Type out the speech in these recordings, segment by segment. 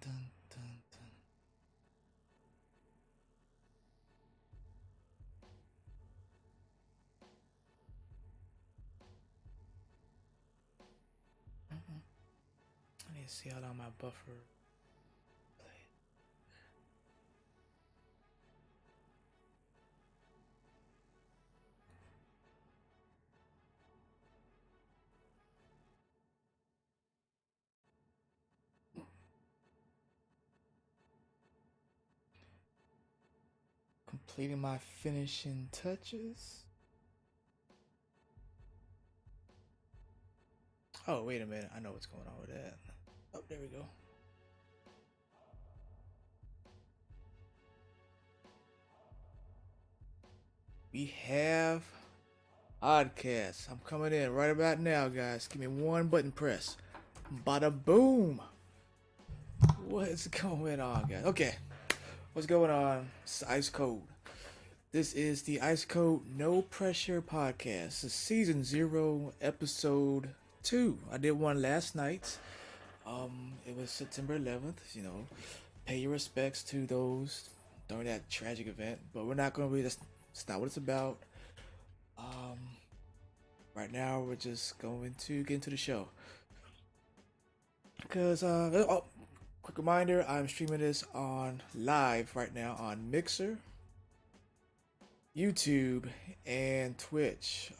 dun, dun, dun. I need to see how long my buffer played. Completing my finishing touches. Oh, wait a minute. I know what's going on with that. Oh, there we go. We have Oddcast. I'm coming in right about now, guys. Give me one button press. Bada boom. What is going on, guys? Okay. What's going on? It's Ice Cold. This is the Ice Cold No Pressure Podcast. It's season 0, episode 2. I did one last night. It was September 11th. Pay your respects to those during that tragic event. But we're not going to read. That's not what it's about. Um, right now we're just going to get into the show. Because quick reminder, I'm streaming this on live right now on Mixer, YouTube, and Twitch.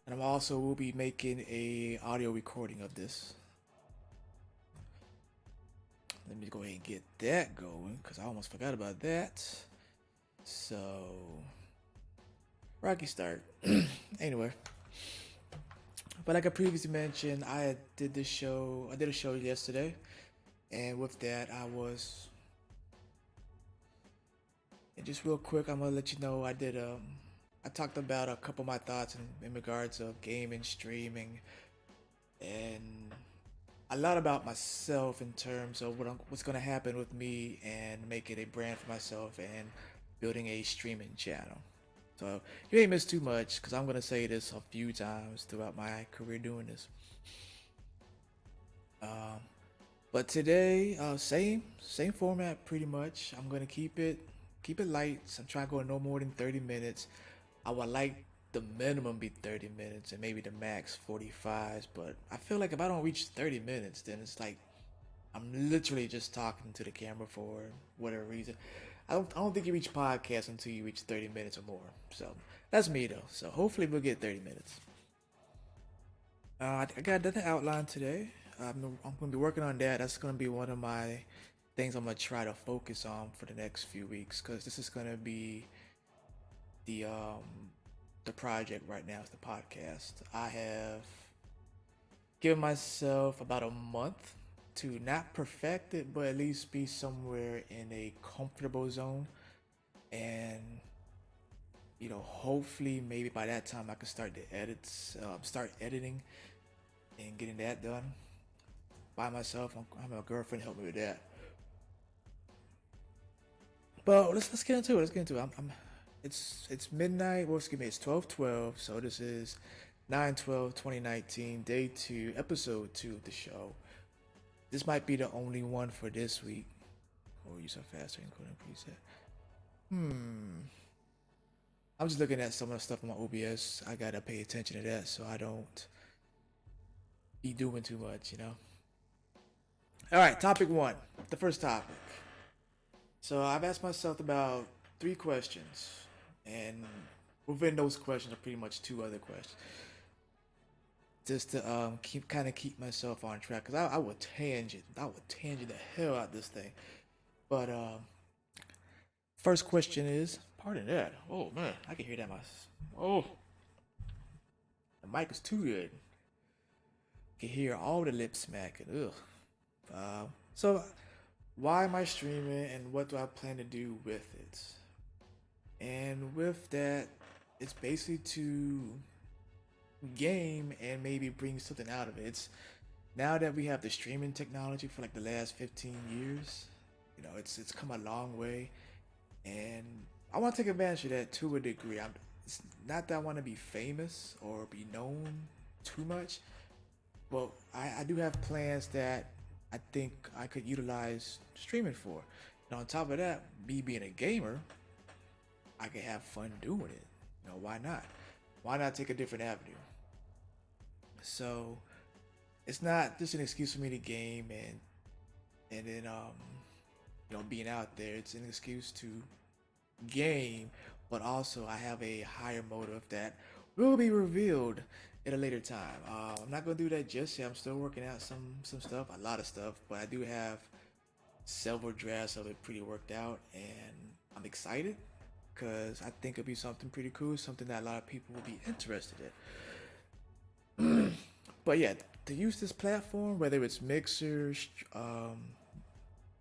And I'm also will be making a audio recording of this. Let me go ahead and get that going because I almost forgot about that. So, rocky start. Anyway, but like I previously mentioned, I did a show yesterday, and with that, and just real quick, I'm gonna let you know I talked about a couple of my thoughts in regards of gaming, streaming, and a lot about myself in terms of what's gonna happen with me and making a brand for myself and building a streaming channel. So you ain't missed too much because I'm gonna say this a few times throughout my career doing this. Um, but today, same format pretty much. I'm gonna keep it light. So I'm trying to go no more than 30 minutes. I would like the minimum be 30 minutes and maybe the max 45s. But I feel like if I don't reach 30 minutes, then it's like I'm literally just talking to the camera for whatever reason. I don't think you reach podcast until you reach 30 minutes or more. So that's me though. So hopefully we'll get 30 minutes. I got another outline today. I'm going to be working on that. That's going to be one of my things I'm going to try to focus on for the next few weeks because this is going to be the um the project right now. Is the podcast. I have given myself about a month to not perfect it, but at least be somewhere in a comfortable zone. And hopefully, maybe by that time, I can start the edits, start editing, and getting that done by myself. I'm having a girlfriend help me with that. But let's get into it. Let's get into it. It's midnight. Well, excuse me. It's 12:12. So this is 9/12/2019, day 2, episode 2 of the show. This might be the only one for this week. Or use a faster encoding preset. Hmm. I'm just looking at some of the stuff on my OBS. I gotta pay attention to that so I don't be doing too much. All right, topic 1. The first topic. So I've asked myself about 3 questions, and within those questions are pretty much 2 other questions, just to keep myself on track. Cause I would tangent the hell out of this thing. But first question is, pardon that. Oh man, I can hear that. Oh, the mic is too good. I can hear all the lip smacking. Ugh. So why am I streaming, and what do I plan to do with it? And with that, it's basically to game and maybe bring something out of it. It's now that we have the streaming technology for like the last 15 years, it's come a long way, and I want to take advantage of that to a degree. It's not that I want to be famous or be known too much, but I do have plans that I think I could utilize streaming for. And on top of that, me being a gamer, I can have fun doing it. Why not? Why not take a different avenue? So it's not just an excuse for me to game and then being out there. It's an excuse to game, but also I have a higher motive that will be revealed at a later time. I'm not gonna do that just yet. I'm still working out some stuff, a lot of stuff, but I do have several drafts of it pretty worked out, and I'm excited because I think it'll be something pretty cool, something that a lot of people will be interested in. But yeah, to use this platform, whether it's Mixer,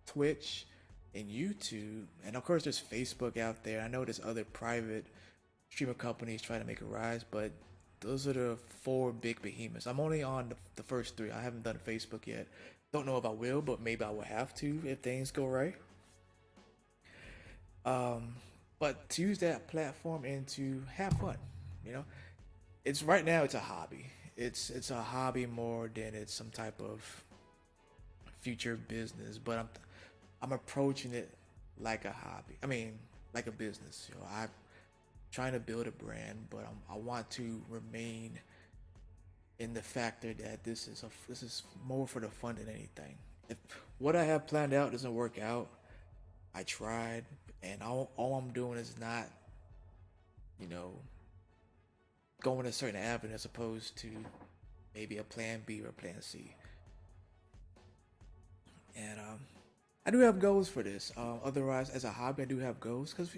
Twitch, and YouTube, and of course there's Facebook out there. I know there's other private streamer companies trying to make a rise, but those are the four big behemoths. I'm only on the first three. I haven't done Facebook yet. Don't know if I will, but maybe I will have to if things go right. But to use that platform and to have fun, you know, it's right now it's a hobby. It's a hobby more than it's some type of future business. But I'm approaching it like a hobby. I mean, like a business. I'm trying to build a brand, but I want to remain in the factor that this is more for the fun than anything. If what I have planned out doesn't work out, I tried, and all I'm doing is not, you know, going a certain avenue as opposed to maybe a plan B or a plan C. And I do have goals for this. Otherwise, as a hobby, I do have goals because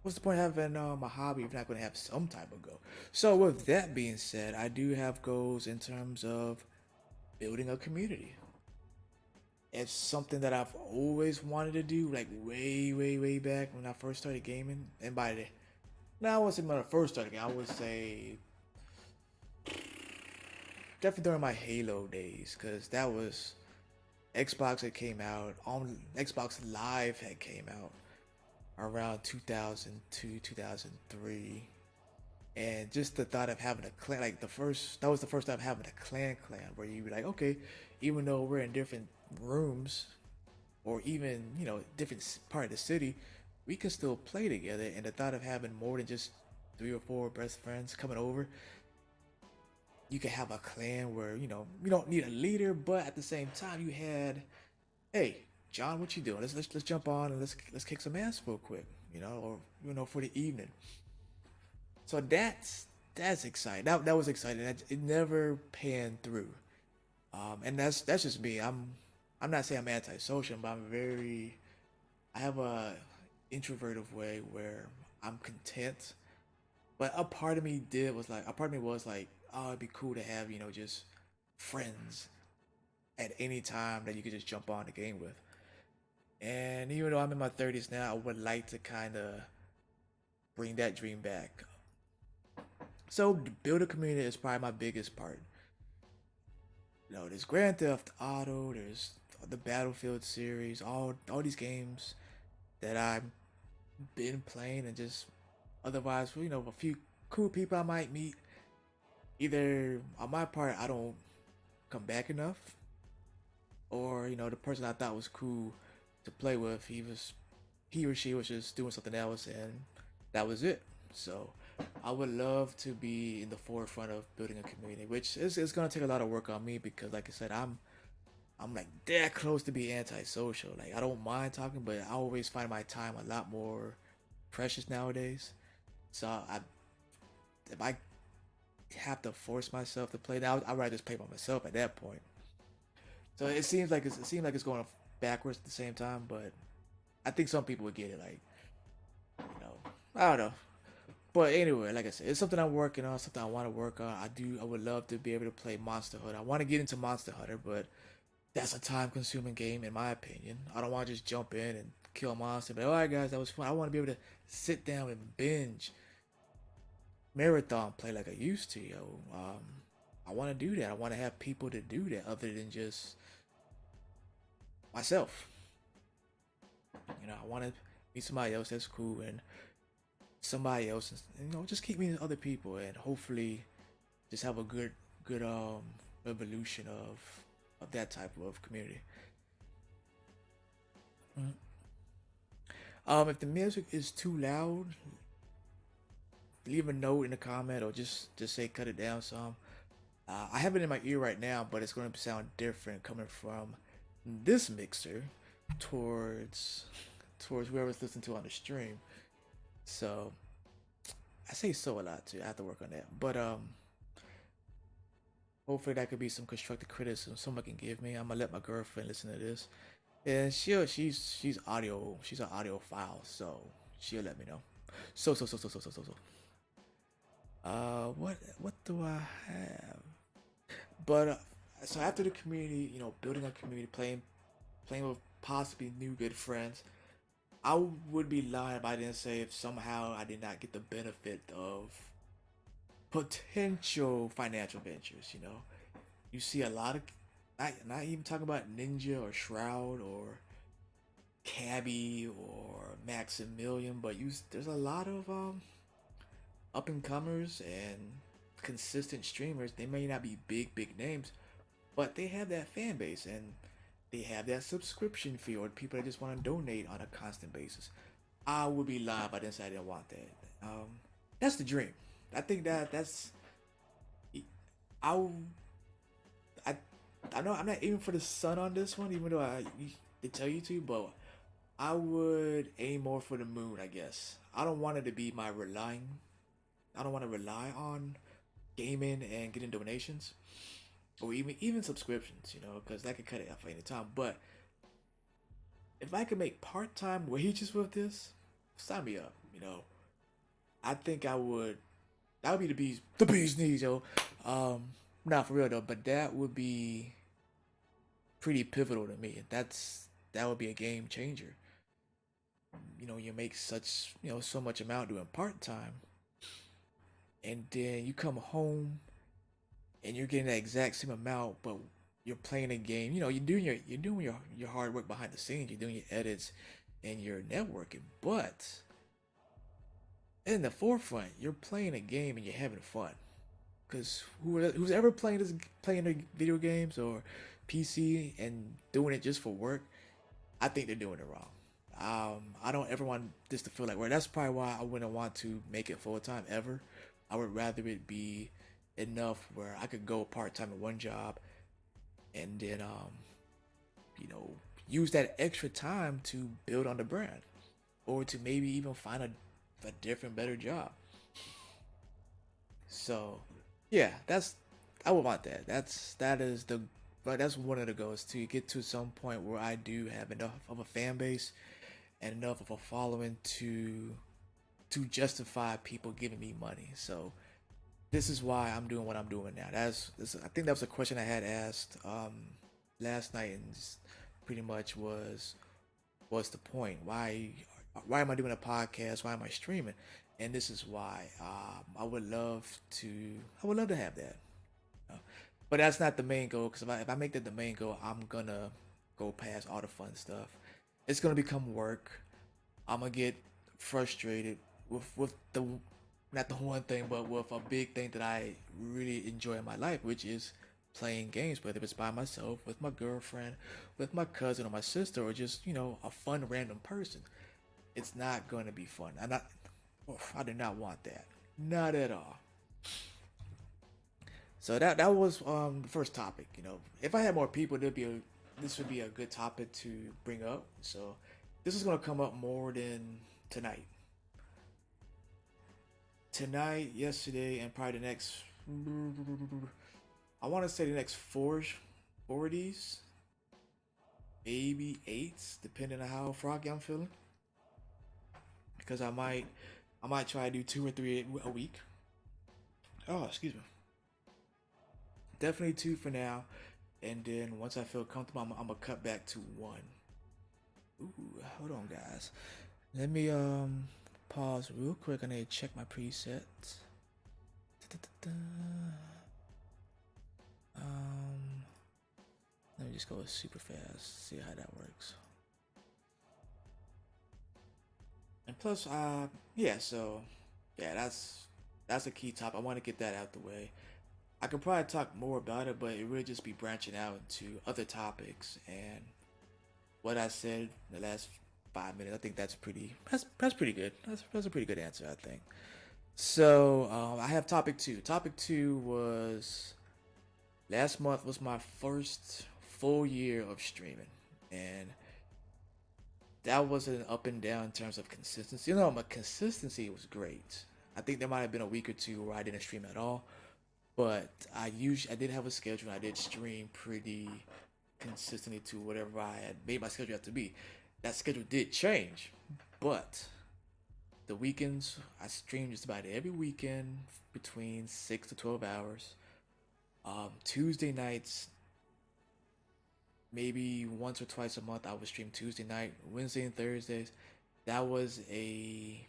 what's the point of having a hobby if you're not going to have some type of goal? So, with that being said, I do have goals in terms of building a community. It's something that I've always wanted to do, like way back when I first started gaming. And by the now, I wasn't when I first started gaming. I would say definitely during my Halo days, because that was Xbox had came out. On Xbox Live had came out around 2002, 2003. And just the thought of having a clan, like that was the first time having a clan where you'd be like, okay, even though we're in different rooms or even, different part of the city, we can still play together. And the thought of having more than just three or four best friends coming over, you can have a clan where, you don't need a leader, but at the same time, you had, hey, John, what you doing? Let's jump on and let's kick some ass real quick, or for the evening. So that's exciting. That was exciting. It never panned through. And that's just me. I'm not saying I'm antisocial, but I have a introverted way where I'm content. But a part of me was like, oh, it'd be cool to have just friends at any time that you could just jump on the game with. And even though I'm in my 30s now, I would like to kind of bring that dream back. So build a community is probably my biggest part. There's Grand Theft Auto, there's the Battlefield series, all these games that I've been playing, and just otherwise, a few cool people I might meet. Either on my part, I don't come back enough, or the person I thought was cool to play with, he or she was just doing something else, and that was it. So I would love to be in the forefront of building a community, which is gonna take a lot of work on me because, like I said, I'm like that close to be antisocial. Like I don't mind talking, but I always find my time a lot more precious nowadays. So if I have to force myself to play now, I'd rather just play by myself at that point. So it seems like it's going backwards at the same time, but I think some people would get it. Like I don't know. But anyway, like I said, it's something I'm working on, something I want to work on. I would love to be able to play Monster Hunter. I want to get into Monster Hunter, but that's a time-consuming game, in my opinion. I don't want to just jump in and kill a monster. But all right, guys, that was fun. I want to be able to sit down and binge, marathon play like I used to, yo. I want to do that. I want to have people to do that other than just myself. I want to meet somebody else that's cool and somebody else, and just keep meeting other people, and hopefully just have a good evolution of that type of community. Mhm. If the music is too loud, leave a note in the comment or just say cut it down some. I have it in my ear right now, but it's going to sound different coming from this mixer towards whoever's listening to on the stream. So I say so a lot too. I have to work on that, but hopefully that could be some constructive criticism someone can give me. I'm gonna let my girlfriend listen to this, and she's an audio file, so she'll let me know. So. What do I have? But so after the community, building a community, playing with possibly new good friends, I would be lying if I didn't say if somehow I did not get the benefit of potential financial ventures. You see a lot of, not even talking about Ninja or Shroud or Cabby or Maximilian, but there's a lot of up and comers and consistent streamers. They may not be big names, but they have that fan base and they have that subscription fee or people that just want to donate on a constant basis. I would be lying if I didn't say I didn't want that. That's the dream. I think that's I I I know I'm not aiming for the sun on this one, even though they tell you to, but I would aim more for the moon. I guess I don't want it to be my relying. I don't want to rely on gaming and getting donations or even subscriptions, because that could cut it off any time. But if I could make part time wages with this, sign me up. I think I would. That would be the bee's knees, yo. Not for real though, but that would be pretty pivotal to me. That would be a game changer. You make so much amount doing part time, and then you come home and you're getting that exact same amount, but you're playing a game. You're doing your hard work behind the scenes. You're doing your edits and your networking, but in the forefront, you're playing a game and you're having fun. Because who's ever playing the video games or PC and doing it just for work, I think they're doing it wrong. I don't ever want this to feel like work. That's probably why I wouldn't want to make it full time ever. I would rather it be enough where I could go part time at one job and then you know use that extra time to build on the brand or to maybe even find a different better job. So yeah, I would want that. That's one of the goals to get to some point where I do have enough of a fan base and enough of a following to justify people giving me money. So this is why I'm doing what I'm doing now. I think that was a question I had asked last night, and pretty much was the point. Why am I doing a podcast? Why am I streaming? And this is why. I would love to have that. Uh, But that's not the main goal. Because if I make that the main goal, I'm gonna go past all the fun stuff. It's gonna become work. I'm gonna get frustrated with the not the one thing, but with a big thing that I really enjoy in my life, which is playing games, whether it's by myself, with my girlfriend, with my cousin or my sister, or just a fun random person. It's not going to be fun. I do not want that, not at all. So that was the first topic. If I had more people, this would be a good topic to bring up. So this is gonna come up more than tonight. Tonight, yesterday, and probably the next. I want to say the next four of these, maybe eight, depending on how froggy I'm feeling. Because I might try to do two or three a week. Oh, excuse me. Definitely two for now, and then once I feel comfortable, I'm gonna cut back to one. Ooh, hold on, guys. Let me pause real quick. I need to check my presets. Um, Let me just go super fast. See how that works. And plus, yeah. So, yeah, that's a key top. I want to get that out the way. I could probably talk more about it, but it really just be branching out into other topics and what I said in the last 5 minutes. I think that's pretty good. That's a pretty good answer, I think. So I have topic two. Topic two was last month was my first full year of streaming, and that was an up and down in terms of consistency. You know, my consistency was great. I think there might have been a week or two where I didn't stream at all, but I did have a schedule. And I did stream pretty consistently to whatever I had made my schedule have to be. That schedule did change, but the weekends I streamed just about every weekend between 6 to 12 hours. Tuesday nights, maybe once or twice a month, I would stream Tuesday night, Wednesday and Thursdays. That was a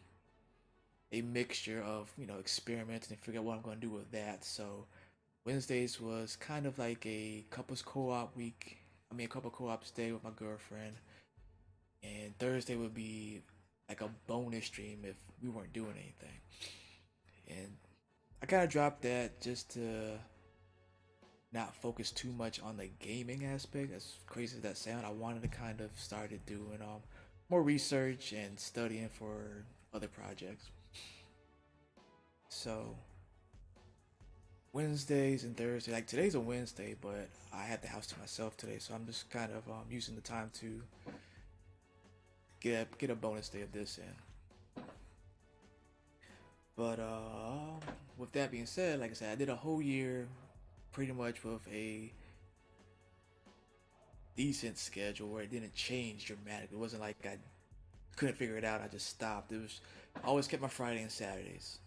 mixture of experimenting and figure out what I'm going to do with that. So Wednesdays was kind of like a couples co-op week. I mean, a couple co-ops day with my girlfriend, and Thursday would be like a bonus stream if we weren't doing anything. And I kind of dropped that just to not focus too much on the gaming aspect. As crazy as that sound, I wanted to kind of started doing more research and studying for other projects. So Wednesdays and Thursdays, like today's a Wednesday, but I had the house to myself today, so I'm just kind of using the time to get a bonus day of this in. But with that being said, like I said, I did a whole year pretty much with a decent schedule where it didn't change dramatically. It wasn't like I couldn't figure it out. I just stopped. It was I always kept my Friday and Saturdays,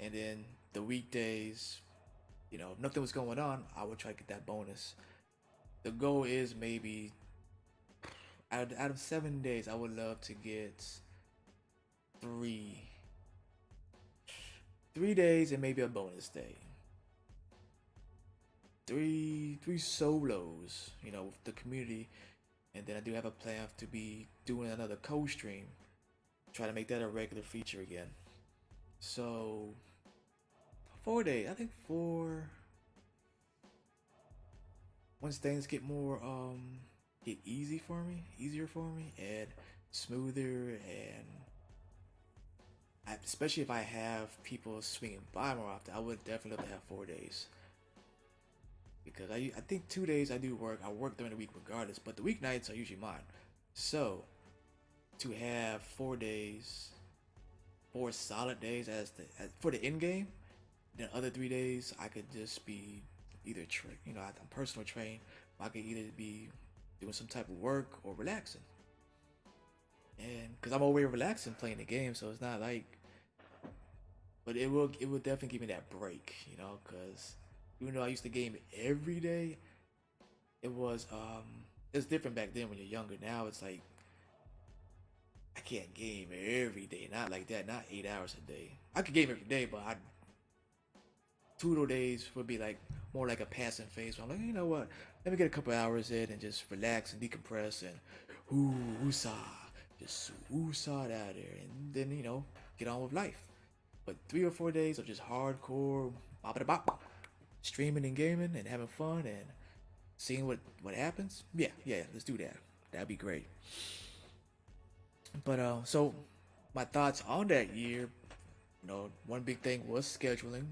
and then the weekdays, if nothing was going on, I would try to get that bonus. The goal is maybe out of 7 days, I would love to get three 3 days and maybe a bonus day. Three solos, with the community, and then I do have a plan to be doing another co-stream. Try to make that a regular feature again. So 4 days, I think four. Once things get more get easier for me, and smoother, and especially if I have people swinging by more often, I would definitely love to have 4 days. Because I think 2 days I do work. I work during the week regardless, but the weeknights are usually mine. So to have 4 days, 4 solid days for the end game, then other 3 days I could just be either I'm personal trained. I could either be doing some type of work or relaxing, and because I'm always relaxing playing the game, so it's not like. But it will definitely give me that break, because even though I used to game every day, it was it's different back then when you're younger. Now it's like I can't game every day, not like that, not 8 hours a day. I could game every day, but I 2 days would be like more like a passing phase. Where I'm like, you know what? Let me get a couple hours in and just relax and decompress and woosah, just woosah it out there, and then get on with life. But 3 or 4 days of just hardcore bop it bop, streaming and gaming and having fun and seeing what happens. Yeah, yeah, let's do that. That'd be great. But so my thoughts on that year, one big thing was scheduling,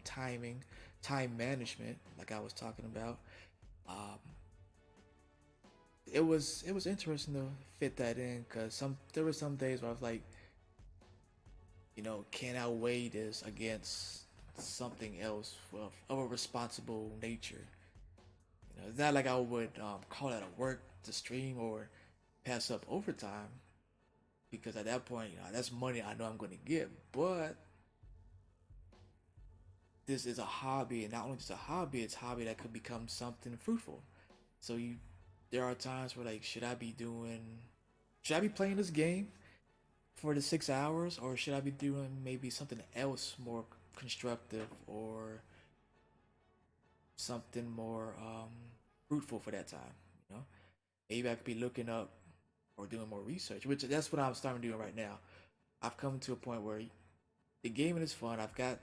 timing, time management, like I was talking about. Um, it was interesting to fit that in because there were some days where I was like, can I weigh this against something else of a responsible nature? It's not like I would call it a work to stream or pass up overtime because at that point, that's money I know I'm going to get. But this is a hobby, and not only just a hobby, it's a hobby that could become something fruitful. So there are times where like, should I be playing this game for the 6 hours, or should I be doing maybe something else more constructive or something more fruitful for that time? You know, maybe I could be looking up or doing more research, which that's what I'm starting doing right now. I've come to a point where the gaming is fun. I've got,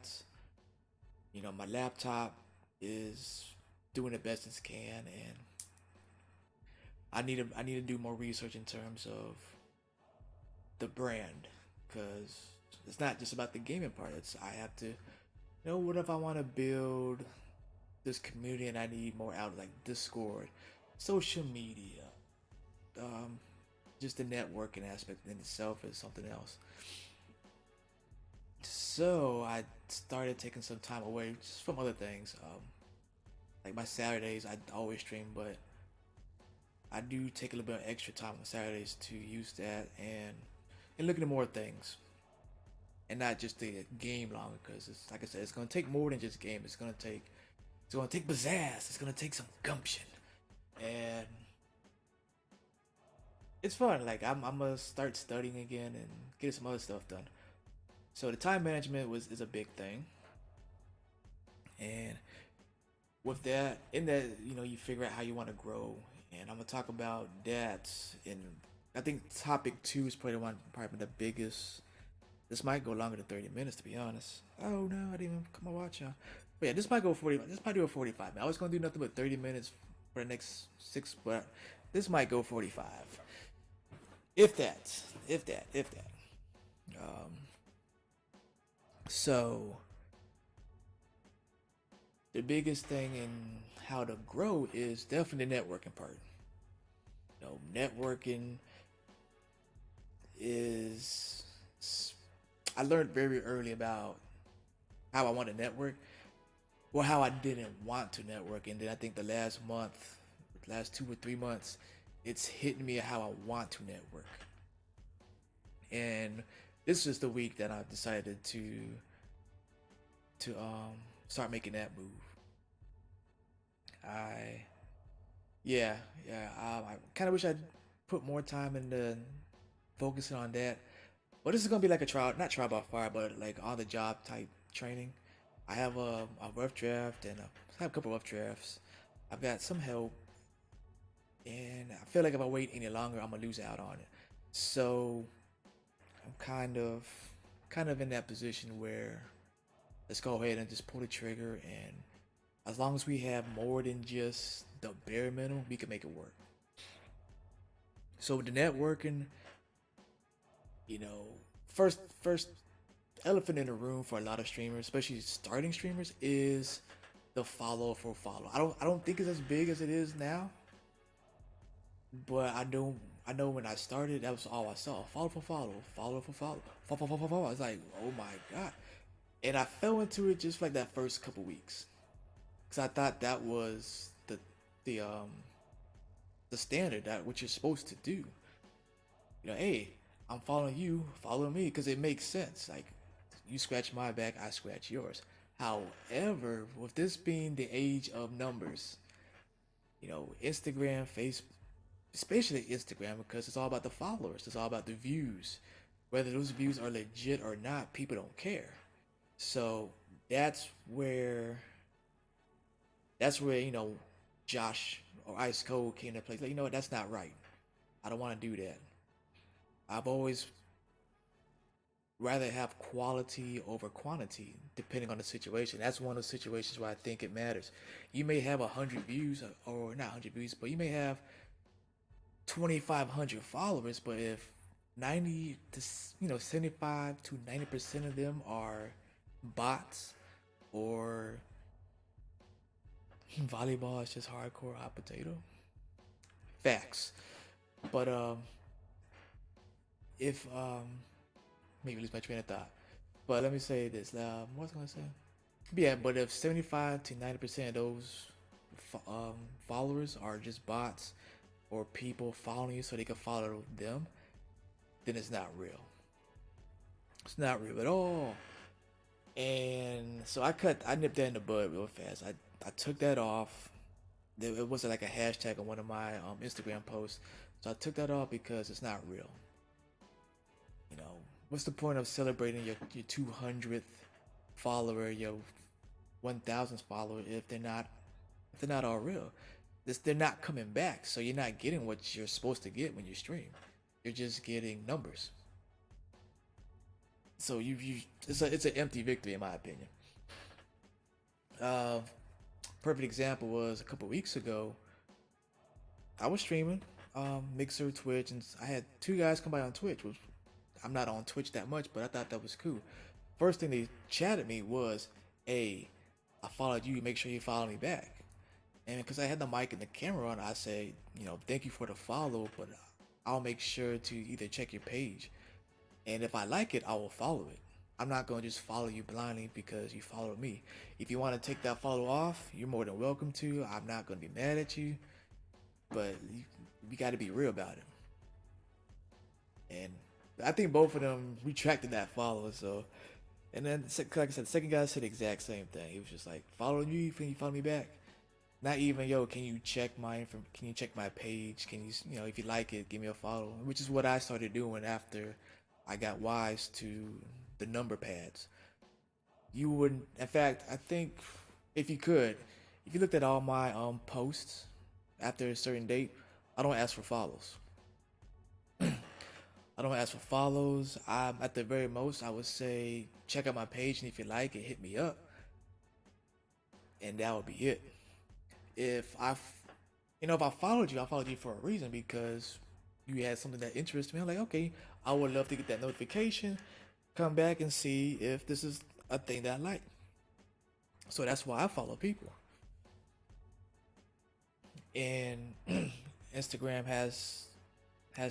my laptop is doing the best it can, and I need to do more research in terms of the brand, because it's not just about the gaming part. It's I have to know what if I want to build this community and I need more out like Discord, social media, um, just the networking aspect in itself is something else. So I started taking some time away just from other things. Like my Saturdays, I always stream, but I do take a little bit of extra time on Saturdays to use that and looking at more things, and not just the game longer. Because it's like I said, it's gonna take more than just game. It's gonna take pizzazz. It's gonna take some gumption, and it's fun. Like I'm gonna start studying again and get some other stuff done. So the time management was is a big thing, and with that, in that you figure out how you want to grow, and I'm gonna talk about that. And I think topic two is probably the biggest. This might go longer than 30 minutes, to be honest. Oh no, I didn't even come on watch y'all. But yeah, this might go 40. This might do a 45. Man, I was gonna do nothing but 30 minutes for the next six, but this might go 45. If that, if that. Um, so the biggest thing in how to grow is definitely the networking part. Networking is. I learned very early about how I want to network, or how I didn't want to network, and then I think the last month, last 2 or 3 months, it's hitting me how I want to network. And this is the week that I decided to start making that move. I Yeah, yeah. I kind of wish I'd put more time into focusing on that. But this is gonna be like a trial, not trial by fire, but like on the job type training. I have a rough draft and I have a couple rough drafts. I've got some help, and I feel like if I wait any longer, I'm gonna lose out on it. So I'm kind of in that position where let's go ahead and just pull the trigger, and as long as we have more than just the bare minimum, we can make it work. So with the networking, you know, first elephant in the room for a lot of streamers, especially starting streamers, is the follow for follow. I don't think it's as big as it is now, but I know when I started, that was all I saw. Follow for follow, follow for follow, follow, follow, follow, follow. I was like, oh my god, and I fell into it just like that first couple weeks, because I thought that was the the standard, that what you're supposed to do. Hey, I'm following you, follow me, because it makes sense. Like, you scratch my back, I scratch yours. However, with this being the age of numbers, Instagram, Facebook, especially Instagram, because it's all about the followers, it's all about the views. Whether those views are legit or not, people don't care. So that's where Josh or Ice Code came to play. Like, what? That's not right. I don't want to do that. I've always rather have quality over quantity, depending on the situation. That's one of those situations where I think it matters. You may have 100 views, or not 100 views, but you may have 2,500 followers. But if 75 to 90% of them are bots, or volleyball is just hardcore hot potato. Facts. But if maybe lose my train of thought. But let me say this. What was I gonna say? Yeah, but if 75 to 90% of those followers are just bots, or people following you so they can follow them, then it's not real. It's not real at all. And so I nipped that in the bud real fast. I took that off. It wasn't like a hashtag on one of my Instagram posts. So I took that off because it's not real. What's the point of celebrating your 200th follower, your 1,000th follower, if they're not all real? They're not coming back, so you're not getting what you're supposed to get when you stream. You're just getting numbers. So it's an empty victory in my opinion. Uh, Perfect example was a couple weeks ago. I was streaming. Mixer, Twitch, and I had two guys come by on Twitch. Which I'm not on Twitch that much, but I thought that was cool. First thing they chatted me was, "Hey, I followed you. Make sure you follow me back." And because I had the mic and the camera on, I said, "Thank you for the follow, but I'll make sure to either check your page, and if I like it, I will follow it. I'm not going to just follow you blindly because you followed me. If you want to take that follow off, you're more than welcome to. I'm not going to be mad at you, but you got to be real about it." And I think both of them retracted that follow. So, and then like I said, the second guy said the exact same thing. He was just like, "Following you, can you follow me back?" Not even, "Yo, can you check can you check my page? Can you, if you like it, give me a follow." Which is what I started doing after I got wise to the number pads. You wouldn't, in fact, I think if you could, if you looked at all my posts after a certain date, I don't ask for follows. I don't ask for follows. At the very most, I would say check out my page, and if you like it, hit me up, and that would be it. If I, if I followed you for a reason because you had something that interests me. I'm like, okay, I would love to get that notification, come back and see if this is a thing that I like. So that's why I follow people. And Instagram has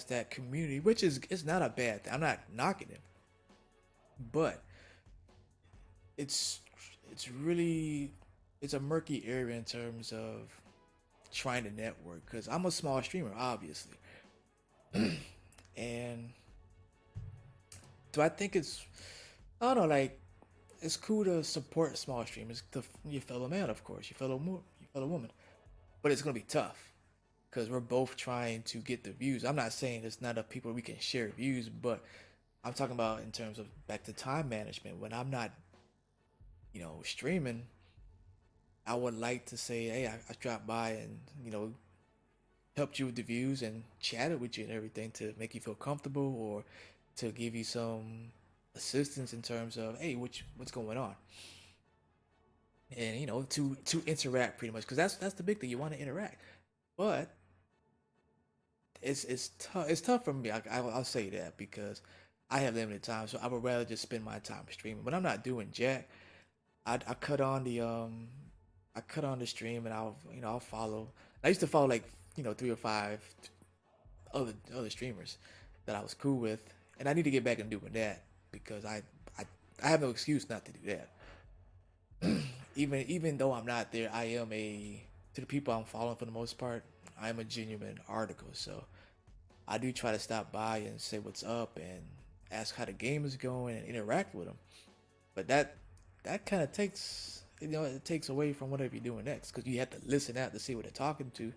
that community, which is it's not a bad thing. I'm not knocking it, but it's it's really it's a murky area in terms of trying to network because I'm a small streamer, obviously, and do I think I don't know, like it's cool to support small streamers, your fellow man, of course, your fellow woman, but it's gonna be tough because we're both trying to get the views. I'm not saying there's not enough people we can share views, but I'm talking about in terms of back to time management. When I'm not, streaming, I would like to say, hey, I dropped by and helped you with the views and chatted with you and everything to make you feel comfortable or to give you some assistance in terms of, hey, what's going on, and to interact pretty much because that's the big thing. You want to interact, but it's tough. It's tough for me. I'll say that because I have limited time, so I would rather just spend my time streaming. When I'm not doing jack, I cut on the stream and I'll follow. I used to follow like 3 or 5 other streamers that I was cool with, and I need to get back and doing that because I I have no excuse not to do that. Even though I'm not there, I am a to the people I'm following for the most part. I am a genuine article, so I do try to stop by and say what's up and ask how the game is going and interact with them. But that kind of takes it takes away from whatever you're doing next because you have to listen out to see what they're talking to, and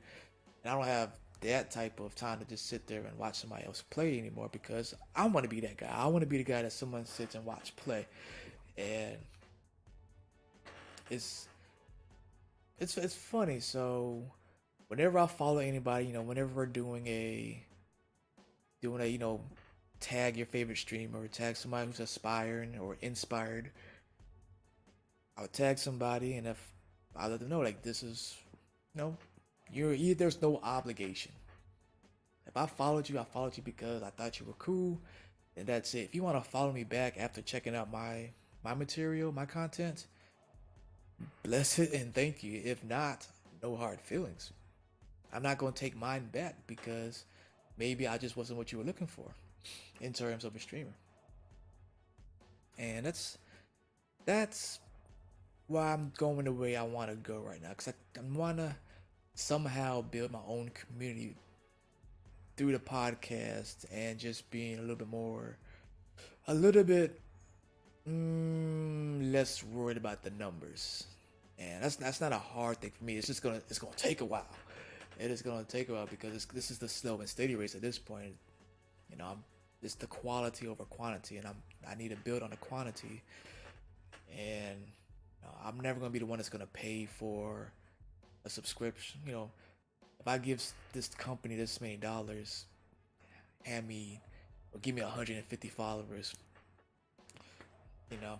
I don't have that type of time to just sit there and watch somebody else play anymore because I want to be that guy. I want to be the guy that someone sits and watch play, and it's it's funny. So whenever I follow anybody, whenever we're doing a tag your favorite streamer or tag somebody who's aspiring or inspired, I would tag somebody, and if I let them know like this is, you know, there's no obligation. If I followed you because I thought you were cool, and that's it. If you want to follow me back after checking out my material, my content, bless it and thank you. If not, no hard feelings. I'm not gonna take mine back because maybe I just wasn't what you were looking for in terms of a streamer, and that's why I'm going the way I want to go right now because I want to somehow build my own community through the podcast and just being a little bit less worried about the numbers. And that's not a hard thing for me. It's gonna take a while. It is gonna take a while because this is the slow and steady race at this point. It's the quality over quantity, and I need to build on the quantity. And I'm never gonna be the one that's gonna pay for a subscription. If I give this company this many dollars, hand me or give me 150 followers, you know.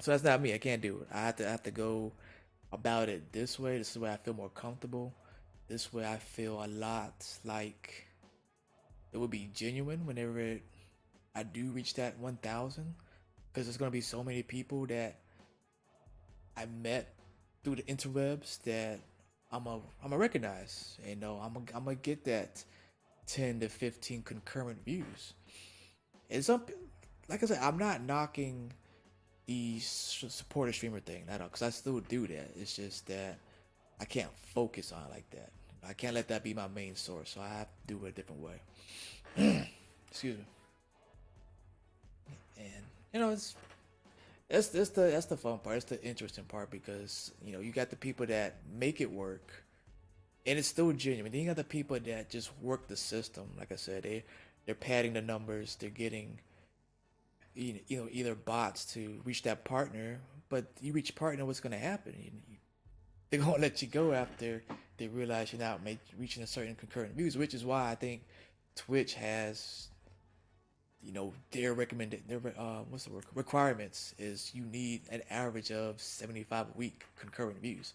So that's not me. I can't do it. I have to go about it this way. This is where I feel more comfortable, This way I feel a lot like it would be genuine whenever I do reach that 1,000, because there's gonna be so many people that I met through the interwebs that I'm a recognize. You know, I'm gonna get that 10 to 15 concurrent views. And some, like I said, I'm not knocking the supporter streamer thing at all, because I still do that. It's just that I can't focus on it like that. I can't let that be my main source, so I have to do it a different way. Excuse me. And you know, that's the fun part. It's the interesting part, because you know you got the people that make it work, and it's still genuine. Then you got the people that just work the system. Like I said, they're padding the numbers. They're getting you know either bots to reach that partner, but you reach partner, what's going to happen? They're gonna let you go after they realize you're not reaching a certain concurrent views, which is why I think Twitch has, you know, their recommended their what's the word, requirements is you need an average of 75 a week concurrent views.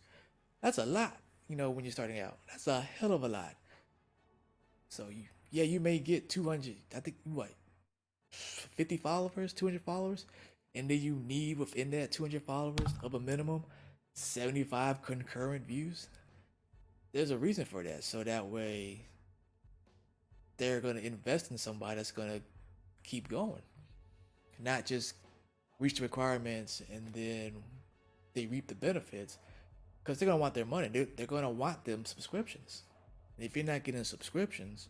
That's a lot, you know, when you're starting out. That's a hell of a lot. So you may get 200. I think what 50 followers, 200 followers, and then you need within that 200 followers of a minimum 75 concurrent views. There's a reason for that. So that way they're going to invest in somebody that's going to keep going, not just reach the requirements and then they reap the benefits, because they're going to want their money. They're going to want them subscriptions. And if you're not getting subscriptions,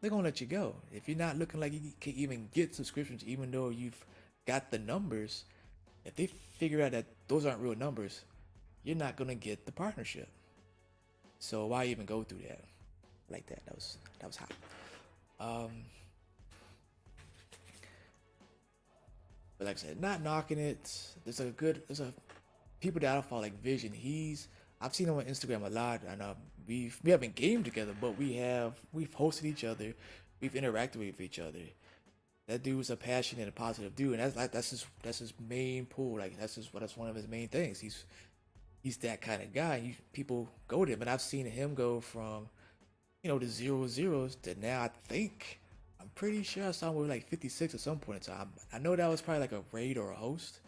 they're going to let you go. If you're not looking like you can even get subscriptions, even though you've got the numbers, if they figure out that those aren't real numbers, you're not going to get the partnership. So why even go through that like that? That was hot. Um, but like I said, not knocking it. There's a people that I follow like Vision. I've seen him on Instagram a lot, and we haven't gamed together, but we've hosted each other, we've interacted with each other. That dude's a passionate and a positive dude, and that's his main pull. Like that's one of his main things. He's that kind of guy. People go to him, and I've seen him go from, you know, the 0-0s to now. I'm pretty sure I saw him with like 56 at some point in time. I know that was probably like a raid or a host,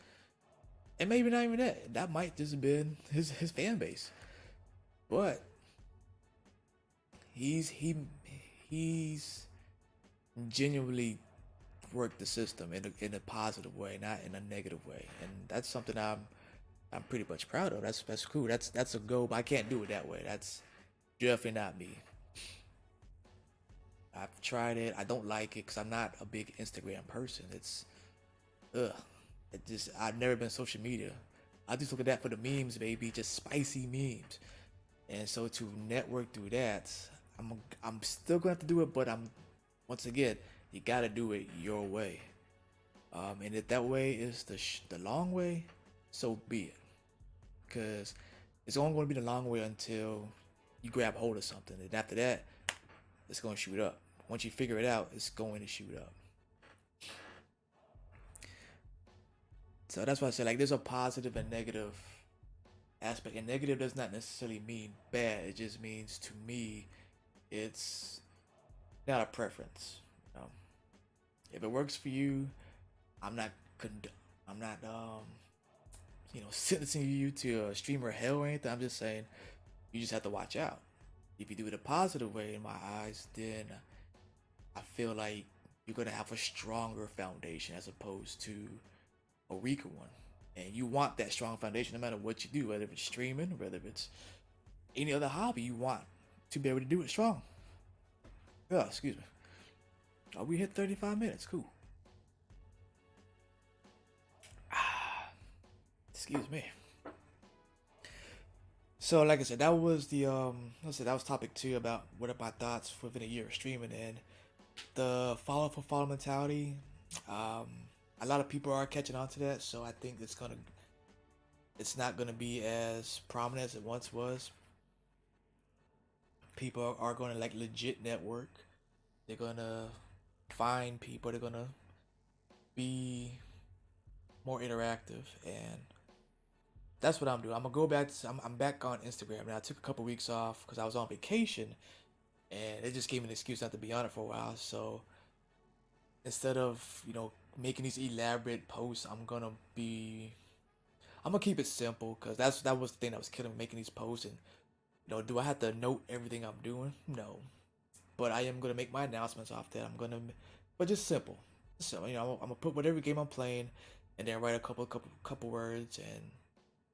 and maybe not even that. That might just have been his fan base, but he's genuinely worked the system in a positive way, not in a negative way, and that's something I'm pretty much proud of. That's cool. That's a goal, but I can't do it that way. That's definitely not me. I've tried it. I don't like it because I'm not a big Instagram person. It's ugh. I've never been social media. I just look at that for the memes, baby, just spicy memes. And so to network through that, I'm still gonna have to do it, but I'm once again, you gotta do it your way. And if that way is the long way, so be it. Because it's only going to be the long way until you grab hold of something, and after that, it's going to shoot up. Once you figure it out, it's going to shoot up. So that's why I say, like, there's a positive and negative aspect, and negative does not necessarily mean bad. It just means, to me, it's not a preference. You know? If it works for you, I'm not I'm not you know, sentencing you to a streamer hell or anything. I'm just saying you just have to watch out. If you do it a positive way, in my eyes, then I feel like you're gonna have a stronger foundation as opposed to a weaker one. And you want that strong foundation no matter what you do, whether it's streaming, whether it's any other hobby. You want to be able to do it strong. Yeah, excuse me. Oh, we hit 35 minutes. Cool. Excuse me. So, like I said, that was that was topic 2 about what are my thoughts within a year of streaming, and the follow for follow mentality. Um, a lot of people are catching on to that, so I think it's not gonna be as prominent as it once was. People are gonna like legit network. They're gonna find people. They're gonna be more interactive, and that's what I'm doing. I'm gonna go back. I'm back on Instagram now. I took a couple weeks off because I was on vacation, and it just gave me an excuse not to be on it for a while. So instead of making these elaborate posts, I'm gonna keep it simple because that was the thing that was killing me making these posts. And do I have to note everything I'm doing? No, but I am gonna make my announcements off that. But just simple. So I'm gonna put whatever game I'm playing, and then write a couple words, and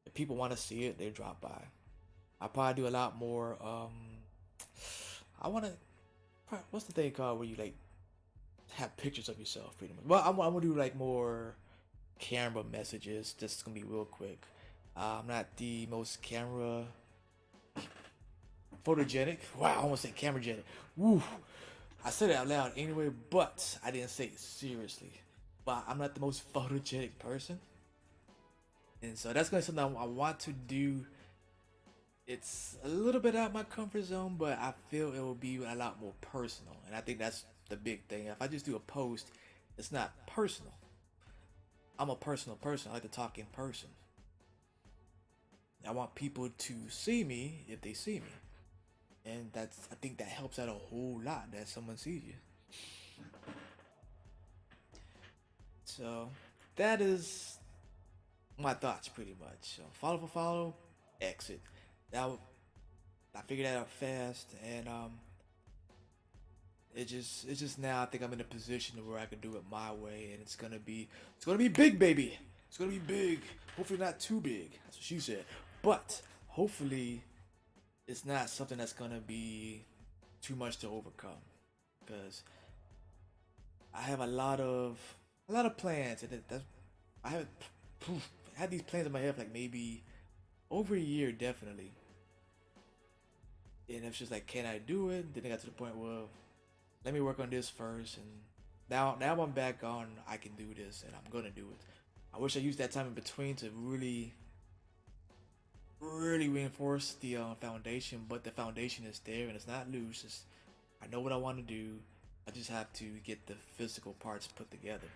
if people want to see it, they drop by. I probably do a lot more. I want to. What's the thing called where you like have pictures of yourself, pretty much? Well, I'm gonna do like more camera messages. Just gonna be real quick. I'm not the most camera photogenic. Wow, I almost said cameragenic. Woo! I said it out loud anyway, but I didn't say it seriously. But I'm not the most photogenic person, and so that's gonna be something I want to do. It's a little bit out of my comfort zone, but I feel it will be a lot more personal, and I think that's the big thing. If I just do a post, it's not personal. I'm a personal person. I like to talk in person. I want people to see me if they see me, and I think that helps out a whole lot that someone sees you. So that is my thoughts pretty much. So follow for follow, exit. That I figured that out fast, and it's just now I think I'm in a position where I can do it my way, and it's gonna be big, baby. It's gonna be big. Hopefully not too big. That's what she said. But hopefully it's not something that's gonna be too much to overcome, because I have a lot of plans, and I haven't had these plans in my head for like maybe over a year, definitely. And it's just like, can I do it? Then I got to the point, well, let me work on this first, and now I'm back on. I can do this, and I'm gonna do it. I wish I used that time in between to really reinforce the foundation, but the foundation is there and it's not loose. I know what I want to do. I just have to get the physical parts put together.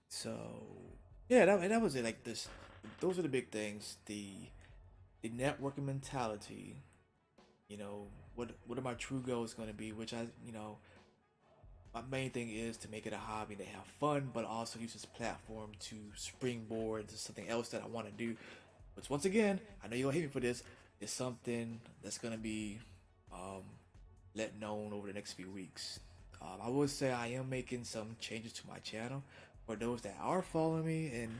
So yeah, that was it. Like this, those are the big things. The networking mentality. What are my true goals going to be? Which my main thing is to make it a hobby, to have fun, but also use this platform to springboard to something else that I want to do. But once again, I know you'll hate me for this. It's something that's gonna be um, let known over the next few weeks. I would say I am making some changes to my channel for those that are following me, and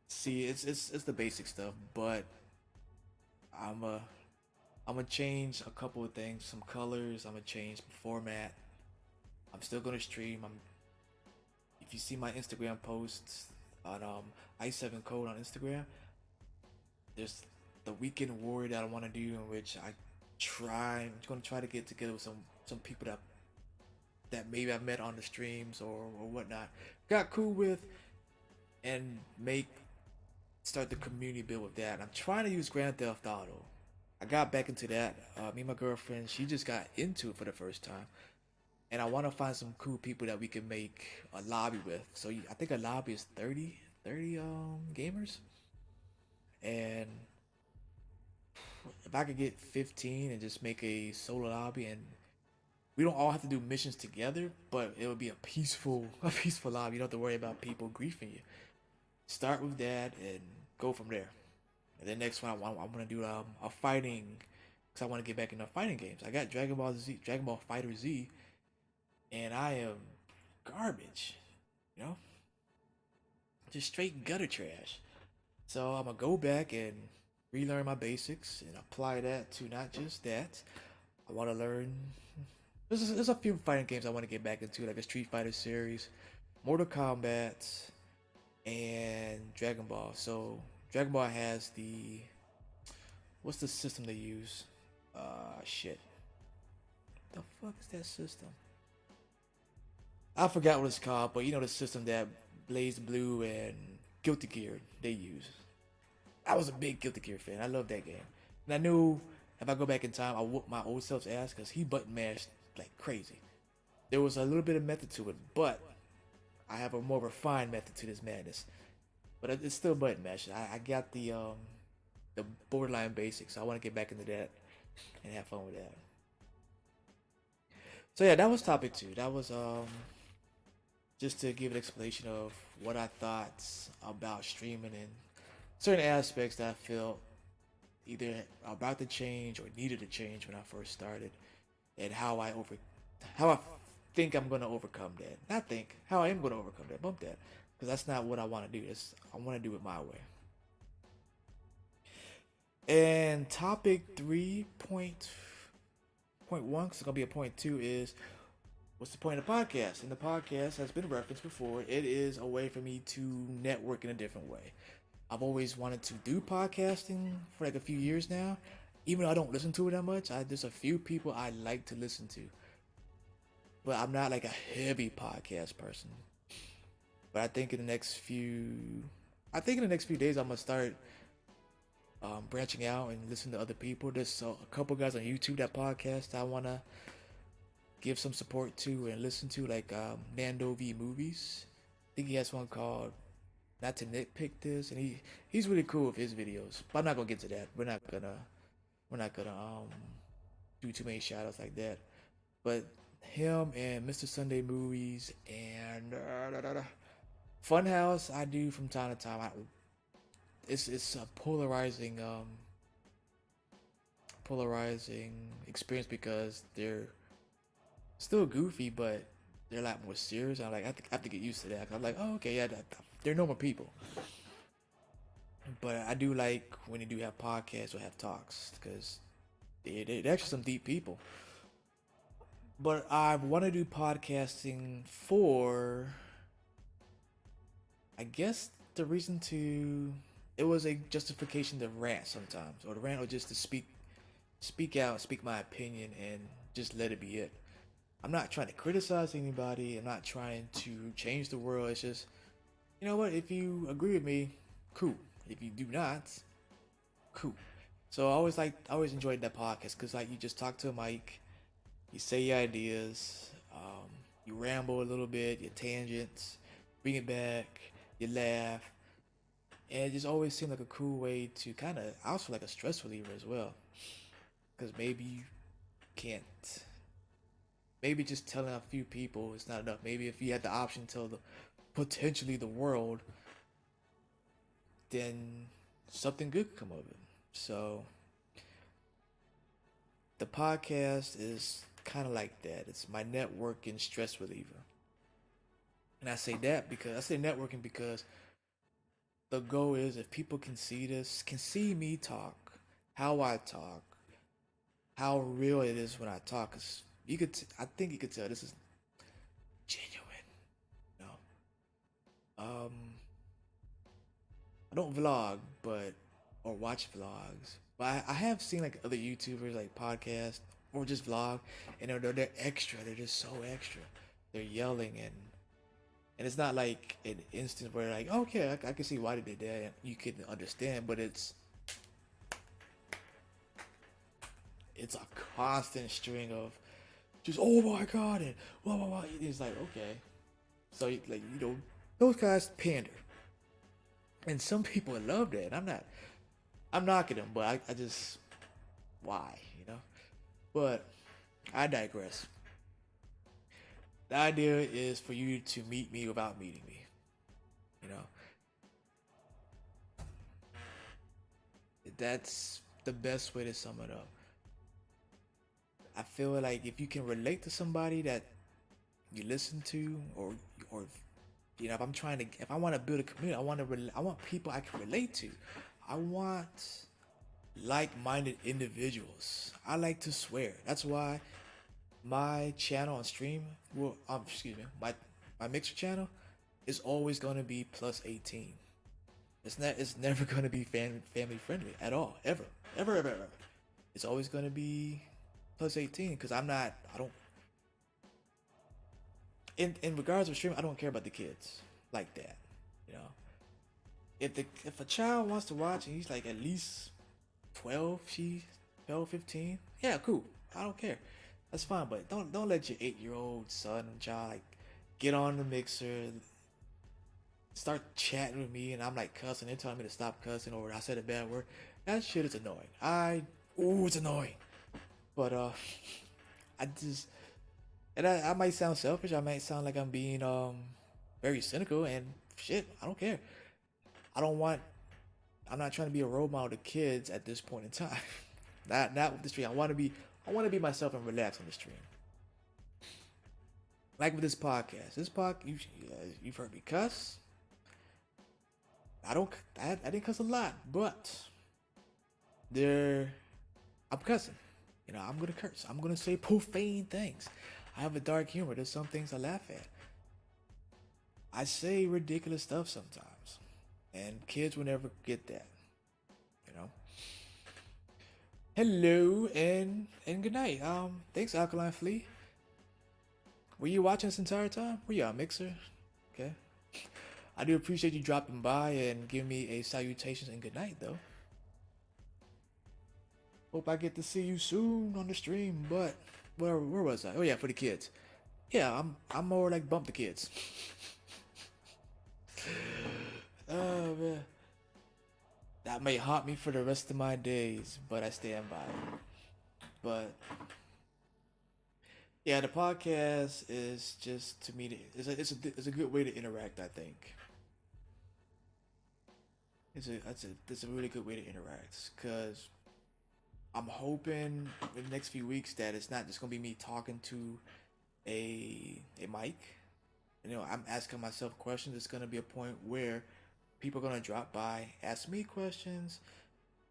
see, it's the basic stuff, but I'm a I'm gonna change a couple of things, some colors. I'm gonna change the format. I'm still gonna stream. If you see my Instagram posts on i7 code on Instagram, there's the weekend warrior that I want to do, in which I'm gonna try to get together with some people that maybe I've met on the streams or whatnot, got cool with, and make start the community build with that. I'm trying to use Grand Theft Auto. I got back into that. Me and my girlfriend, she just got into it for the first time, and I want to find some cool people that we can make a lobby with. So I think a lobby is 30 gamers, and if I could get 15 and just make a solo lobby, and we don't all have to do missions together, but it would be a peaceful a peaceful lobby. You don't have to worry about people griefing you. Start with that and go from there. And then next one, I want to do a fighting, because I want to get back into fighting games. I got Dragon Ball Fighter Z, and I am garbage, you know, just straight gutter trash. So I'm gonna go back and relearn my basics and apply that to not just that. I want to learn. There's a few fighting games I want to get back into, like a Street Fighter series, Mortal Kombat, and Dragon Ball. So Dragon Ball has what's the system they use? Shit. The fuck is that system? I forgot what it's called, but you know the system that Blaze Blue and Guilty Gear they use. I was a big Guilty Gear fan. I love that game, and I knew if I go back in time, I whoop my old self's ass because he button mashed like crazy. There was a little bit of method to it, but I have a more refined method to this madness. but it's still button mashing. I got the borderline basics. So I want to get back into that and have fun with that. So yeah, that was topic two. That was just to give an explanation of what I thought about streaming and certain aspects that I felt either about to change or needed to change when I first started, and how I think I'm gonna overcome that. Not think how I am gonna overcome that. Bump that, because that's not what I want to do. I want to do it my way. And topic 3.1, because it's gonna be a point two, is what's the point of the podcast? And the podcast has been referenced before. It is a way for me to network in a different way. I've always wanted to do podcasting for like a few years now. Even though I don't listen to it that much, there's a few people I like to listen to. But I'm not like a heavy podcast person. But I think in the next few days, I'm gonna start branching out and listen to other people. There's a couple guys on YouTube that podcast I wanna give some support to and listen to, like Nando V Movies. I think he has one called Not to Nitpick This, and he's really cool with his videos. But I'm not gonna get to that. We're not gonna do too many shout outs like that. But him and Mr. Sunday Movies and Funhouse I do from time to time. It's a polarizing experience because they're still goofy, but they're a lot more serious. I'm like, I have to get used to that. I'm like, oh, okay, yeah, they're normal people. But I do like when they do have podcasts or have talks because they're actually some deep people. But I want to do podcasting for, I guess the reason to, it was a justification to rant sometimes, or to rant, or just to speak out, speak my opinion, and just let it be it. I'm not trying to criticize anybody. I'm not trying to change the world. It's just, you know what? If you agree with me, cool. If you do not, cool. So I always enjoyed that podcast because like you just talk to a mic, you say your ideas, you ramble a little bit, your tangents, bring it back, you laugh, and it just always seemed like a cool way to kind of also like a stress reliever as well. Because maybe you can't, maybe just telling a few people is not enough. Maybe if you had the option to tell the potentially the world, then something good could come of it. So the podcast is kind of like that. It's my networking stress reliever. And I say networking because the goal is if people can see this, can see me talk, how I talk, how real it is when I talk. 'Cause I think you could tell this is genuine. You know, I don't vlog, but or watch vlogs, but I have seen like other YouTubers like podcast or just vlog, and they're extra. They're just so extra. They're yelling and it's not like an instance where like okay I can see why they did that and you can understand, but it's a constant string of just oh my god and blah blah blah. It's like okay, so like those guys pander, and some people love that. I'm knocking them, but I just why But I digress. The idea is for you to meet me without meeting me. You know, that's the best way to sum it up. I feel like if you can relate to somebody that you listen to, or if if I want to build a community, I want people I can relate to. I want like-minded individuals. I like to swear. That's why my channel on stream, well, excuse me, my mixer channel is always gonna be plus 18. It's never gonna be family friendly at all, ever, ever, ever, ever. It's always gonna be plus 18 because I don't. In regards to stream, I don't care about the kids like that. You know, if a child wants to watch and he's like at least 12, 12, 15, yeah, cool. I don't care. That's fine, but don't let your 8-year-old son and child like get on the mixer, start chatting with me and I'm like cussing. They're telling me to stop cussing or I said a bad word. That shit is annoying. It's annoying. But I just, and I might sound selfish. I might sound like I'm being very cynical and shit. I don't care. I don't want. I'm not trying to be a role model to kids at this point in time. Not with the stream. I want to be myself and relax on the stream. Like with this podcast. You've heard me cuss. I don't. I didn't cuss a lot, but there, I'm cussing. You know, I'm gonna curse. I'm gonna say profane things. I have a dark humor. There's some things I laugh at. I say ridiculous stuff sometimes, and kids will never get that. You know. Hello and good night. Thanks, Alkaline Flea. Were you watching this entire time? Were you on Mixer? Okay. I do appreciate you dropping by and giving me a salutations and good night, though. Hope I get to see you soon on the stream. But where was I? Oh yeah, for the kids. Yeah, I'm more like bump the kids. Oh man, that may haunt me for the rest of my days, but I stand by it. But yeah, the podcast is just to me. It's a good way to interact. I think it's a really good way to interact because I'm hoping in the next few weeks that it's not just gonna be me talking to a mic. You know, I'm asking myself questions. It's gonna be a point where people are gonna drop by, ask me questions,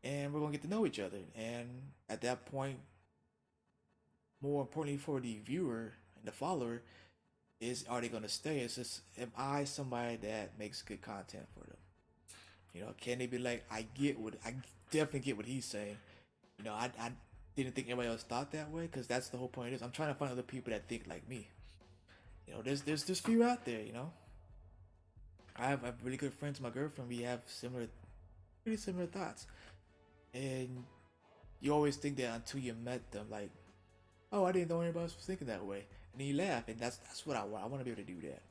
and we're gonna get to know each other. And at that point, more importantly for the viewer and the follower, is are they gonna stay? It's just am I somebody that makes good content for them? You know, can they be like, I definitely get what he's saying. You know, I didn't think anybody else thought that way because that's the whole point. Is I'm trying to find other people that think like me. You know, there's few out there. You know, I have really good friends. My girlfriend, we have pretty similar thoughts, and you always think that until you met them, like, oh, I didn't know anybody else was thinking that way, and then you laugh, and that's what I want. I want to be able to do that.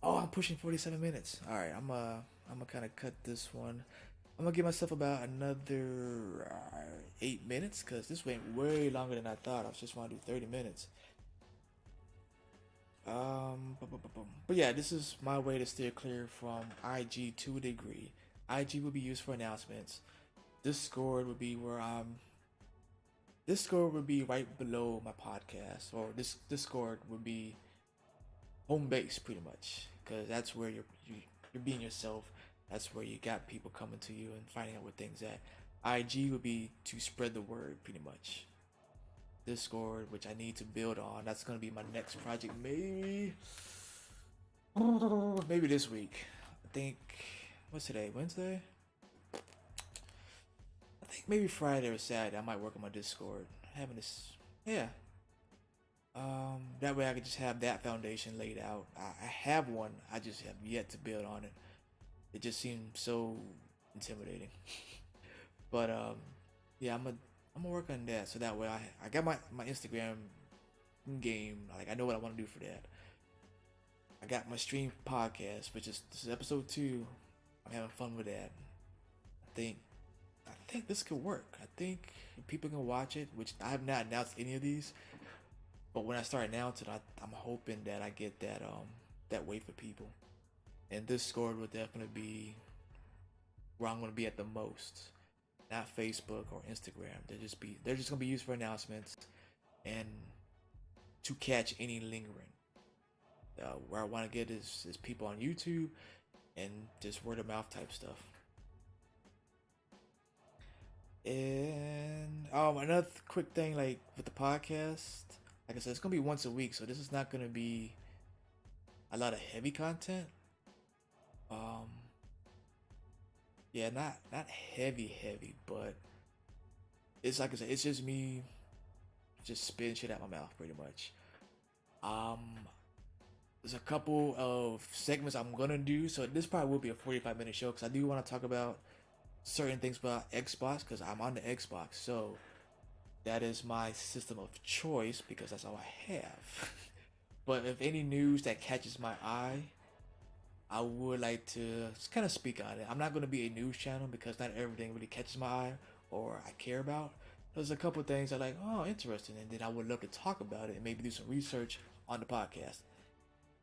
Oh, I'm pushing 47 minutes. All right, I'm gonna kind of cut this one. I'm gonna give myself about another 8 minutes because this went way longer than I thought. I was just want to do 30 minutes. But yeah, this is my way to steer clear from IG to a degree. IG will be used for announcements. Discord would be where I'm. Discord would be right below my podcast, or this Discord would be home base pretty much, because that's where you're being yourself. That's where you got people coming to you and finding out where things at. IG would be to spread the word pretty much. Discord, which I need to build on. That's gonna be my next project, maybe this week. I think what's today? Wednesday? I think maybe Friday or Saturday. I might work on my Discord. Having this, yeah. That way I could just have that foundation laid out. I have one. I just have yet to build on it. It just seems so intimidating. But yeah, I'm gonna work on that so that way I got my Instagram game. Like I know what I want to do for that. I got my stream podcast, which is this is episode 2. I'm having fun with that. Think I think this could work. I think people can watch it, which I have not announced any of these. But when I start announcing, I'm hoping that I get that way for people. And Discord will definitely be where I'm gonna be at the most. Not Facebook or Instagram. They're just gonna be used for announcements and to catch any lingering. Where I want to get is people on YouTube and just word of mouth type stuff. And another quick thing, like with the podcast, like I said, it's gonna be once a week, so this is not gonna be a lot of heavy content. Um, yeah, not heavy, but it's like I said, it's just me just spitting shit out my mouth, pretty much. Um, there's a couple of segments I'm gonna do, so this probably will be a 45-minute show because I do want to talk about certain things about Xbox because I'm on the Xbox, so that is my system of choice because that's all I have. But if any news that catches my eye, I would like to kind of speak on it. I'm not going to be a news channel because not everything really catches my eye or I care about. There's a couple things I like, oh, interesting, and then I would love to talk about it and maybe do some research on the podcast.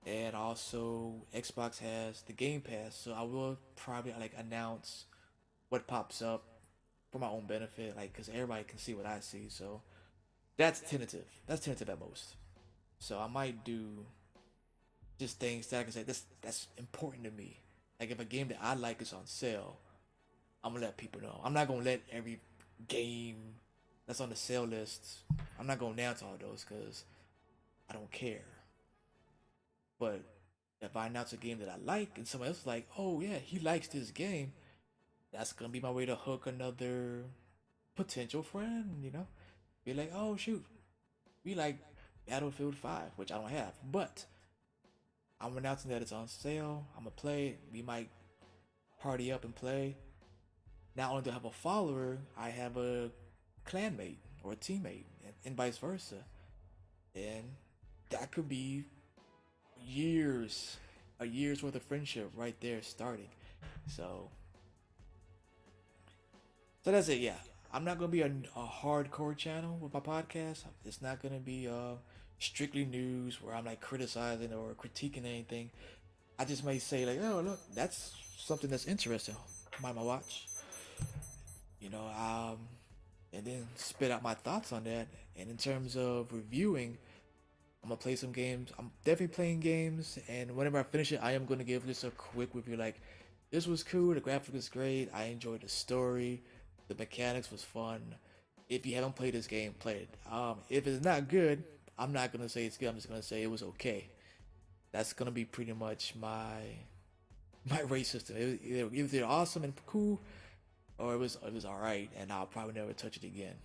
And also, Xbox has the Game Pass, so I will probably like announce what pops up for my own benefit, like because everybody can see what I see. So that's tentative. That's tentative at most. So I might do just things that I can say that's important to me. Like if a game that I like is on sale, I'm gonna let people know. I'm not gonna let every game that's on the sale list. I'm not gonna announce all those because I don't care. But if I announce a game that I like and somebody else is like, oh yeah, he likes this game, that's gonna be my way to hook another potential friend. Be like, oh shoot, we like Battlefield 5, which I don't have, but I'm announcing that it's on sale. I'm gonna play it. We might party up and play. Not only do I have a follower, I have a clanmate or a teammate, and vice versa. And that could be years, a year's worth of friendship right there starting. So, so that's it. Yeah, I'm not gonna be a hardcore channel with my podcast. It's not gonna be strictly news where I'm like criticizing or critiquing anything. I just may say like, oh look, that's something that's interesting. Might my watch, you know, um, and then spit out my thoughts on that. And in terms of reviewing, I'm gonna play some games. I'm definitely playing games, and whenever I finish it, I am gonna give just a quick review. Like, this was cool. The graphic was great. I enjoyed the story. The mechanics was fun. If you haven't played this game, play it. If it's not good, I'm not gonna say it's good. I'm just gonna say it was okay. That's gonna be pretty much my rate system. Either they're awesome and cool, or it was all right, and I'll probably never touch it again.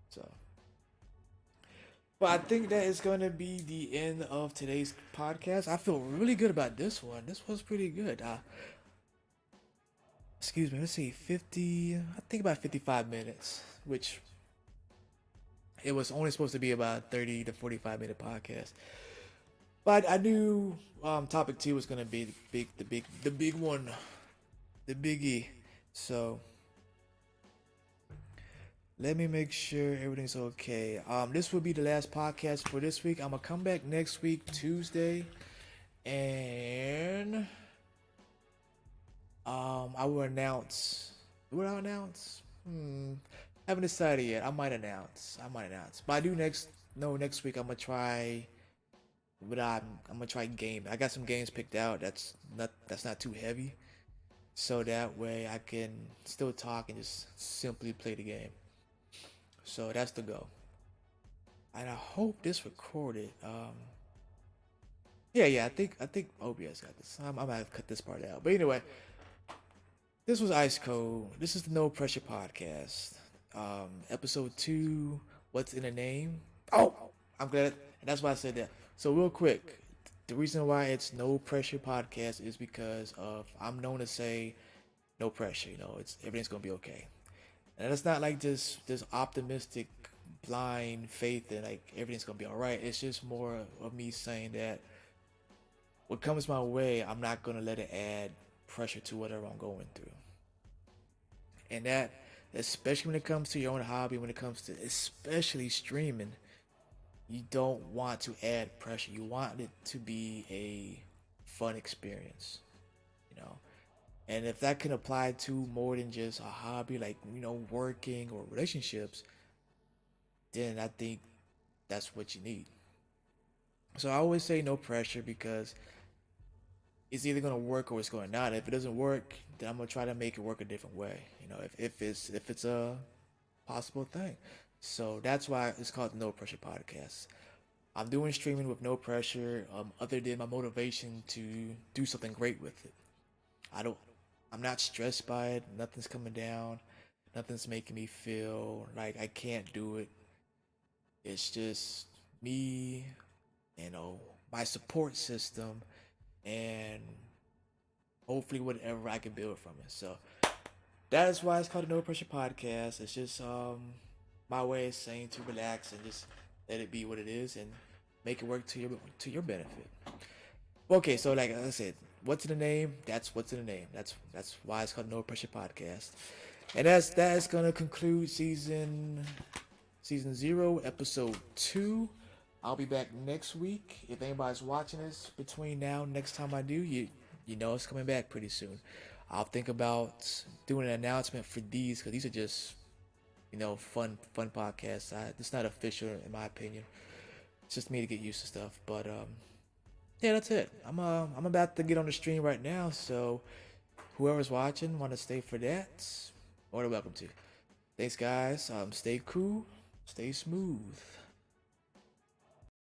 So. But I think that is going to be the end of today's podcast. I feel really good about this one. This was pretty good. Excuse me. Let's see, 50. I think about 55 minutes, which it was only supposed to be about 30 to 45 minute podcast. But I knew topic two was going to be the big one, the biggie. So let me make sure everything's okay. This will be the last podcast for this week. I'm gonna come back next week, Tuesday, and I will announce. Will I announce? Haven't decided yet. I might announce. But I do next. No, next week I'm gonna try. But I'm gonna try game. I got some games picked out. That's not too heavy, so that way I can still talk and just simply play the game. So that's the go. And I hope this recorded. Yeah. I think OBS got this. I'm gonna have to cut this part out. But anyway, this was Ice Cold. This is the No Pressure Podcast. Episode 2. What's in a name? Oh, I'm glad. And that's why I said that. So real quick, the reason why it's No Pressure Podcast is because of I'm known to say no pressure. It's everything's gonna be okay. And it's not like this optimistic blind faith that like everything's gonna be all right. It's just more of me saying that what comes my way, I'm not gonna let it add pressure to whatever I'm going through. And that, especially when it comes to your own hobby, when it comes to especially streaming, you don't want to add pressure. You want it to be a fun experience, you know. And if that can apply to more than just a hobby, like working or relationships, then I think that's what you need. So I always say no pressure because it's either gonna work or it's going to not. If it doesn't work, then I'm gonna try to make it work a different way. If it's a possible thing. So that's why it's called the No Pressure Podcast. I'm doing streaming with no pressure, other than my motivation to do something great with it. I don't. I'm not stressed by it. Nothing's coming down. Nothing's making me feel like I can't do it. It's just me, my support system, and hopefully whatever I can build from it. So that is why it's called the No Pressure Podcast. It's just my way of saying to relax and just let it be what it is and make it work to your benefit. Okay, so like I said, what's in the name? That's what's in the name. That's why it's called No Pressure Podcast. And that's gonna conclude season 0, episode 2. I'll be back next week. If anybody's watching this between now and next time I do, you know it's coming back pretty soon. I'll think about doing an announcement for these because these are just fun podcasts. It's not official in my opinion. It's just me to get used to stuff. But yeah, that's it. I'm about to get on the stream right now, so whoever's watching want to stay for that, more than welcome to. Thanks, guys. Stay cool, stay smooth.